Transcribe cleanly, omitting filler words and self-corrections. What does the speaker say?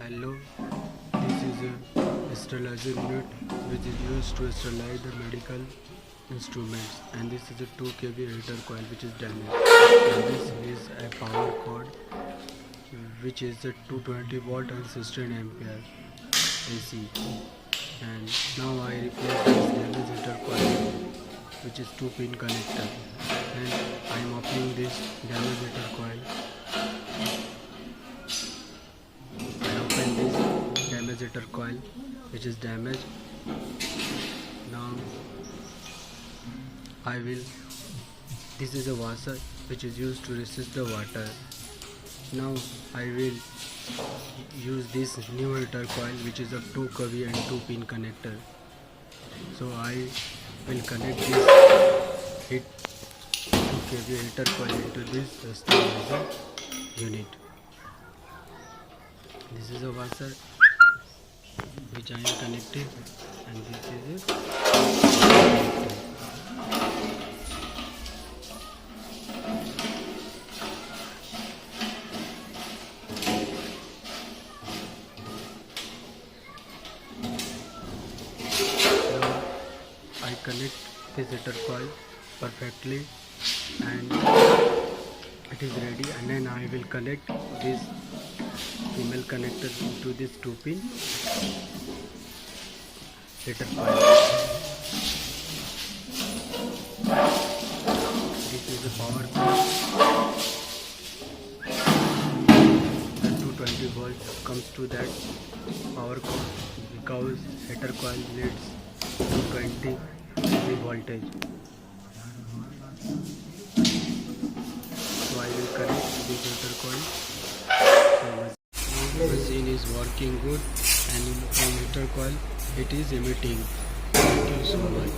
Hello, this is a sterilization unit which is used to sterilize the medical instruments, and this is a 2 kV heater coil which is damaged, and this is a power cord which is a 220 volt and 16 ampere AC, and now I replace this damaged heater coil which is 2 pin connector, and I am opening this damaged heater coil. Damaged heater coil which is damaged. Now this is a washer which is used to resist the water. Now I will use this new heater coil which is a 2 kV and 2 pin connector. So I will connect this 2 kV heater coil into this sterilization unit. This is a washer which I am connecting, and this is it. Now I connect this heater coil perfectly and it is ready, and then I will connect this female connector to this 2 pin heater coil. This is the power cord. The 220 volt comes to that power cord because heater coil needs 220 kV voltage. So I will connect this heater coil. The machine is working good, and from heater coil it is emitting. Thank you so much.